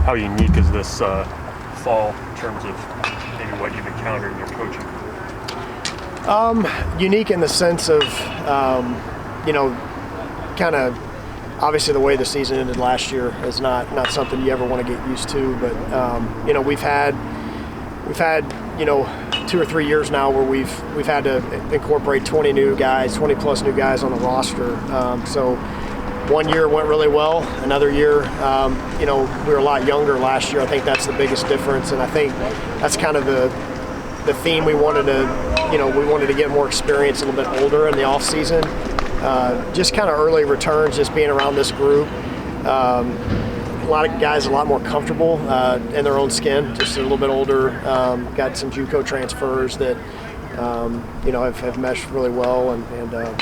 How unique is this fall in terms of maybe what you've encountered in your coaching career? Unique in the sense of, kind of obviously the way the season ended last year is not something you ever want to get used to. But we've had 2 or 3 years now where we've had to incorporate 20 plus new guys on the roster. So 1 year went really well. Another year, we were a lot younger last year. I think that's the biggest difference, and I think that's kind of the theme we wanted to get more experience, a little bit older in the off season. Just kind of early returns, just being around this group. A lot of guys a lot more comfortable in their own skin, just a little bit older. Got some JUCO transfers that have meshed really well, and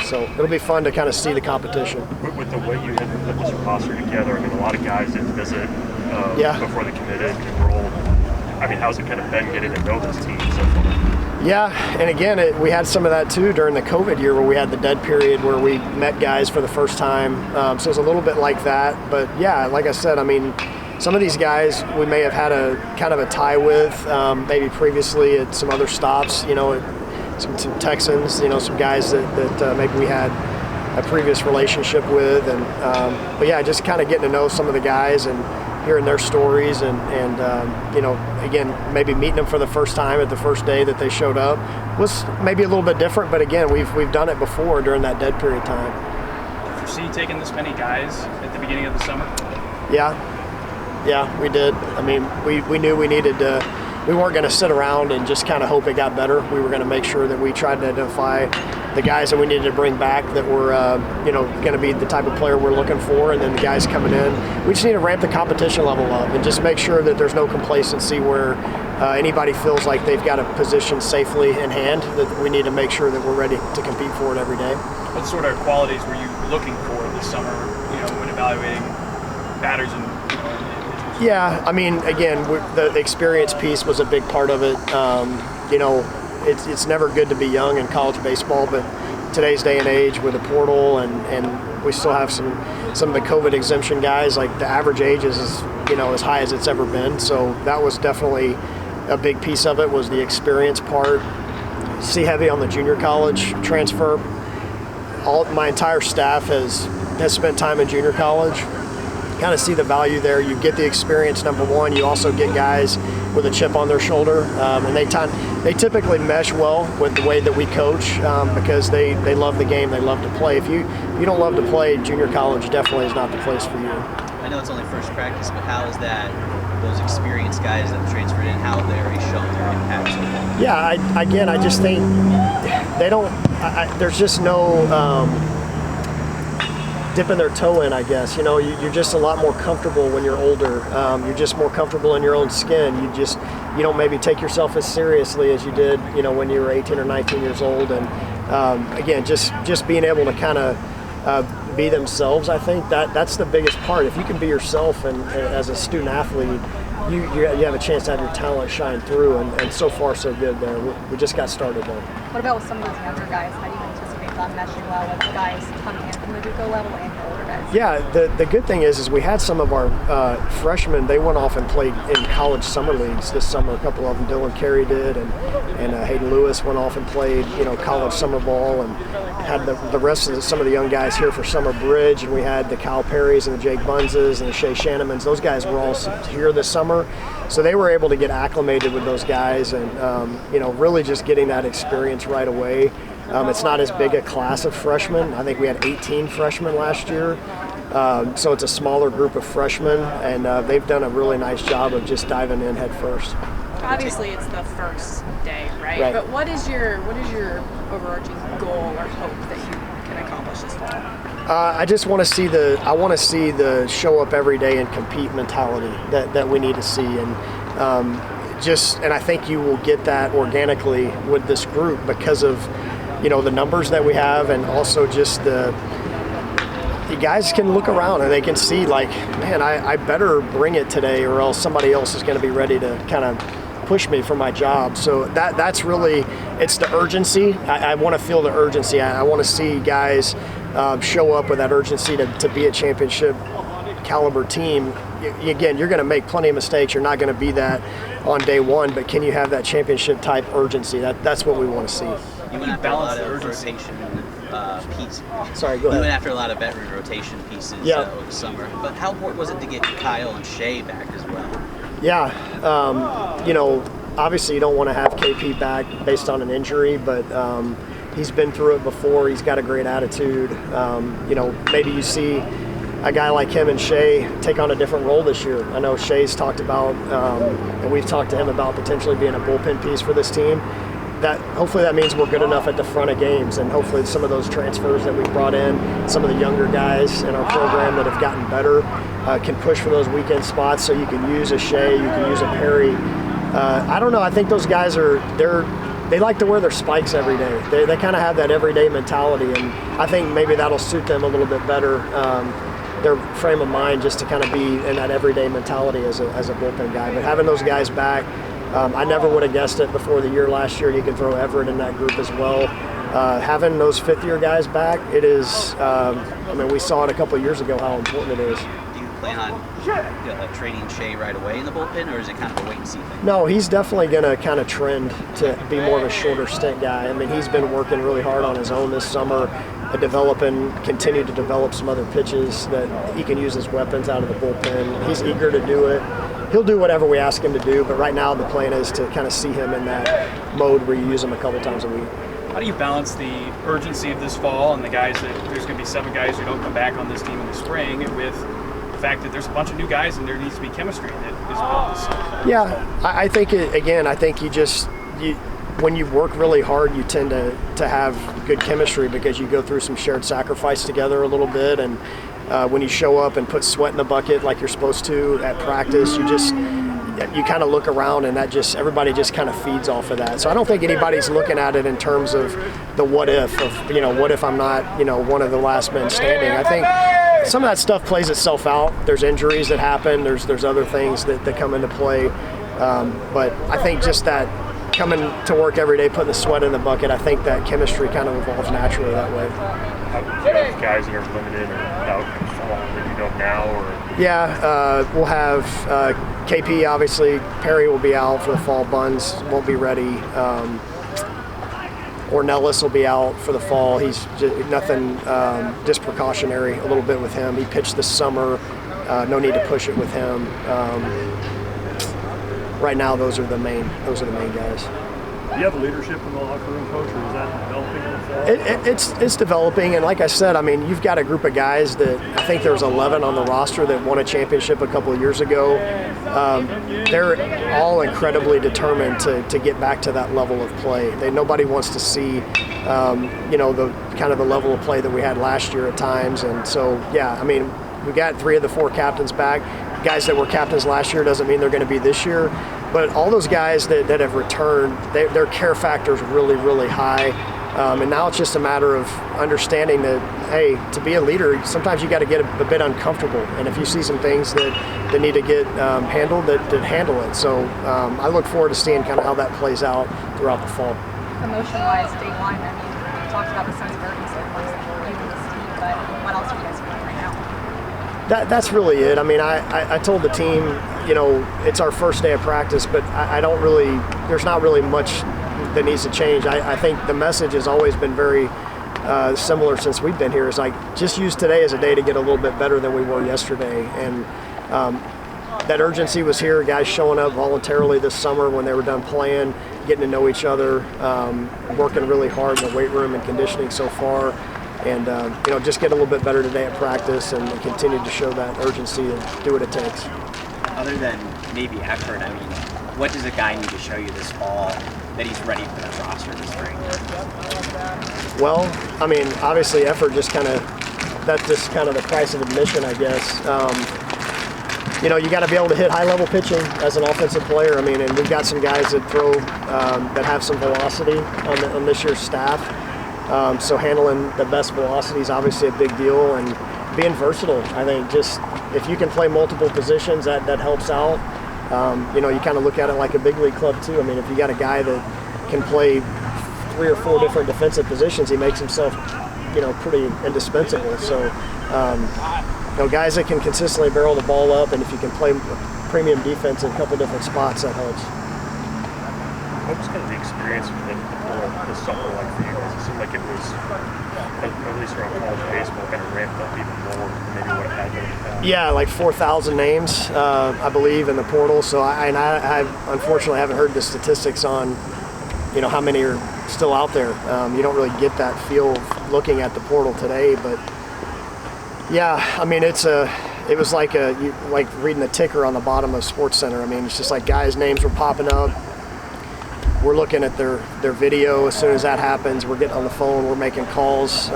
so it'll be fun to kind of see the competition. With the way you had to put this roster together, I mean, a lot of guys didn't visit before they committed, enrolled. I mean, how's it kind of been getting to know this team so far? Yeah, and again, we had some of that too during the COVID year where we had the dead period where we met guys for the first time. So it was a little bit like that. But yeah, like I said, I mean, some of these guys we may have had a kind of a tie with, maybe previously at some other stops, some Texans, some guys that maybe we had a previous relationship with. And but yeah, just kind of getting to know some of the guys and hearing their stories and again, maybe meeting them for the first time at the first day that they showed up was maybe a little bit different, but again, we've done it before during that dead period time. Did you foresee taking this many guys at the beginning of the summer? Yeah, we did. I mean, we knew we needed to, we weren't going to sit around and just kind of hope it got better. We were going to make sure that we tried to identify the guys that we needed to bring back that were, going to be the type of player we're looking for, and then the guys coming in. We just need to ramp the competition level up and just make sure that there's no complacency where anybody feels like they've got a position safely in hand, that we need to make sure that we're ready to compete for it every day. What sort of qualities were you looking for this summer, when evaluating batters and Yeah, I mean, again, the experience piece was a big part of it. It's never good to be young in college baseball, but today's day and age with the portal and we still have some of the COVID exemption guys, like the average age is as high as it's ever been. So that was definitely a big piece of it, was the experience part. See heavy on the junior college transfer. My entire staff has spent time in junior college. Kind of see the value there. You get the experience, number one. You also get guys with a chip on their shoulder, and they typically mesh well with the way that we coach because they love the game. They love to play. If you don't love to play, junior college definitely is not the place for you. I know it's only first practice, but how is that? Those experienced guys that have transferred in, how have they already shown their impact so far? Yeah, I just think they don't. There's just no. Dipping their toe in, I guess. You're just a lot more comfortable when you're older. You're just more comfortable in your own skin. You don't maybe take yourself as seriously as you did, when you were 18 or 19 years old. And again, just being able to kind of be themselves, I think that's the biggest part. If you can be yourself and as a student athlete, you have a chance to have your talent shine through. And so far, so good there. We just got started there. What about with some of those younger guys? How do you anticipate them meshing well with guys coming in from the JUCO level and the older guys? Yeah, the good thing is we had some of our freshmen. They went off and played in college summer leagues this summer. A couple of them, Dylan Carey did, and Hayden Lewis went off and played college summer ball, and had the rest of some of the young guys here for summer bridge. And we had the Kyle Perrys and the Jake Bunzes and the Shea Shannemans. Those guys were all here this summer, so they were able to get acclimated with those guys and really just getting that experience right away. It's not as big a class of freshmen. I think we had 18 freshmen last year. So it's a smaller group of freshmen, and they've done a really nice job of just diving in head first. Obviously, it's the first day, right? But what is your overarching goal or hope that you can accomplish this fall? I just want to see the show up every day and compete mentality that we need to see, and I think you will get that organically with this group because of the numbers that we have, and also just the guys can look around and they can see, like, man, I better bring it today or else somebody else is going to be ready to kind of push me for my job. So that's really, it's the urgency. I want to feel the urgency. I want to see guys show up with that urgency to be a championship caliber team, again, you're going to make plenty of mistakes. You're not going to be that on day one, but can you have that championship type urgency? That's what we want to see. You went after a lot of rotation pieces. Sorry, go ahead. You went after a lot of veteran rotation pieces over the summer. But how important was it to get Kyle and Shea back as well? Yeah, obviously you don't want to have KP back based on an injury, but he's been through it before. He's got a great attitude. Maybe you see a guy like him and Shea take on a different role this year. I know Shea's talked about, and we've talked to him about potentially being a bullpen piece for this team. Hopefully that means we're good enough at the front of games, and hopefully some of those transfers that we brought in, some of the younger guys in our program that have gotten better, can push for those weekend spots. So you can use a Shea, you can use a Perry. I don't know. I think those guys they like to wear their spikes every day. They kind of have that everyday mentality, and I think maybe that'll suit them a little bit better. Their frame of mind just to kind of be in that everyday mentality as a bullpen guy. But having those guys back, I never would have guessed it before the year last year. You can throw Everett in that group as well. Having those fifth-year guys back, it is. We saw it a couple of years ago how important it is. Do you plan on training Shea right away in the bullpen, or is it kind of a wait-and-see thing? No, he's definitely going to kind of trend to be more of a shorter stint guy. He's been working really hard on his own this summer, continue to develop some other pitches that he can use as weapons out of the bullpen. He's eager to do it. He'll do whatever we ask him to do, but right now the plan is to kind of see him in that mode where you use him a couple times a week. How do you balance the urgency of this fall and the guys that there's going to be 7 guys who don't come back on this team in the spring with the fact that there's a bunch of new guys and there needs to be chemistry that is built this summer? Yeah, I think when you work really hard, you tend to have good chemistry because you go through some shared sacrifice together a little bit, and when you show up and put sweat in the bucket like you're supposed to at practice, you kind of look around and everybody just kind of feeds off of that. So I don't think anybody's looking at it in terms of the what if of, what if I'm not, one of the last men standing. I think some of that stuff plays itself out. There's injuries that happen. There's other things that come into play. But I think just that coming to work every day, putting the sweat in the bucket, I think that chemistry kind of evolves naturally that way. Guys that are limited or out that you know now, or we'll have KP. Obviously, Perry will be out for the fall. Buns won't be ready. Ornelas will be out for the fall. He's nothing, just precautionary a little bit with him. He pitched this summer. No need to push it with him. Right now, those are the main guys. Do you have leadership in the locker room, coach, or is that developing in the fall? It's developing, and like I said, you've got a group of guys that I think there's 11 on the roster that won a championship a couple of years ago. They're all incredibly determined to get back to that level of play. Nobody wants to see, the kind of the level of play that we had last year at times, and so we got 3 of the 4 captains back. Guys that were captains last year doesn't mean they're going to be this year, but all those guys that have returned, their care factor is really, really high. And now it's just a matter of understanding that, hey, to be a leader, sometimes you got to get a bit uncomfortable. And if you see some things that need to get handled, that handle it. So I look forward to seeing kind of how that plays out throughout the fall. Promotion-wise, day one, you talked about the sense of urgency amongst you and this team, but what else are you guys doing right now? That's really it. I told the team, it's our first day of practice, but there's not really much that needs to change. I think the message has always been very similar since we've been here. Is like, just use today as a day to get a little bit better than we were yesterday. And that urgency was here, guys showing up voluntarily this summer when they were done playing, getting to know each other, working really hard in the weight room and conditioning so far. And just get a little bit better today at practice and continue to show that urgency and do what it takes. Other than maybe effort, what does a guy need to show you this fall that he's ready for this roster this spring? Well, obviously effort that's just kind of the price of admission, I guess. You got to be able to hit high-level pitching as an offensive player. And we've got some guys that throw that have some velocity on this year's staff. So handling the best velocity is obviously a big deal, and being versatile. I think just if you can play multiple positions, that helps out. You kind of look at it like a big league club too. If you got a guy that can play 3 or 4 different defensive positions, he makes himself, pretty indispensable. So guys that can consistently barrel the ball up, and if you can play premium defense in a couple different spots, that helps. What was kind of the experience within the portal this summer like for you guys? It seemed like it was, at least around college baseball, kind of ramped up even more than maybe what it had been in the past. Yeah, like 4,000 names, I believe, in the portal. So I unfortunately haven't heard the statistics on, how many are still out there. You don't really get that feel looking at the portal today, but yeah, I mean, it was like reading the ticker on the bottom of SportsCenter. I mean, it's just like guys' names were popping up. We're looking at their video. As soon as that happens, we're getting on the phone, we're making calls.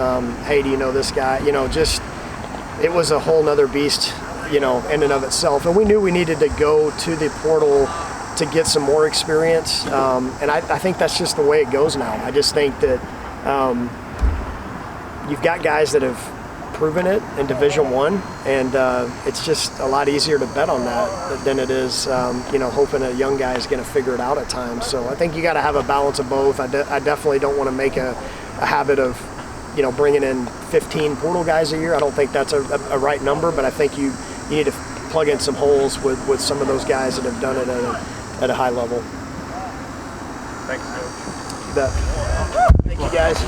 Hey, do you know this guy? It was a whole nother beast, in and of itself. And we knew we needed to go to the portal to get some more experience. And I think that's just the way it goes now. I just think that you've got guys that have proven it in Division I, and it's just a lot easier to bet on that than it is, hoping a young guy is going to figure it out at times. So I think you got to have a balance of both. I definitely don't want to make a habit of, bringing in 15 portal guys a year. I don't think that's a right number, but I think you need to plug in some holes with some of those guys that have done it at a high level. Thanks, Coach. You bet. Thank you, guys.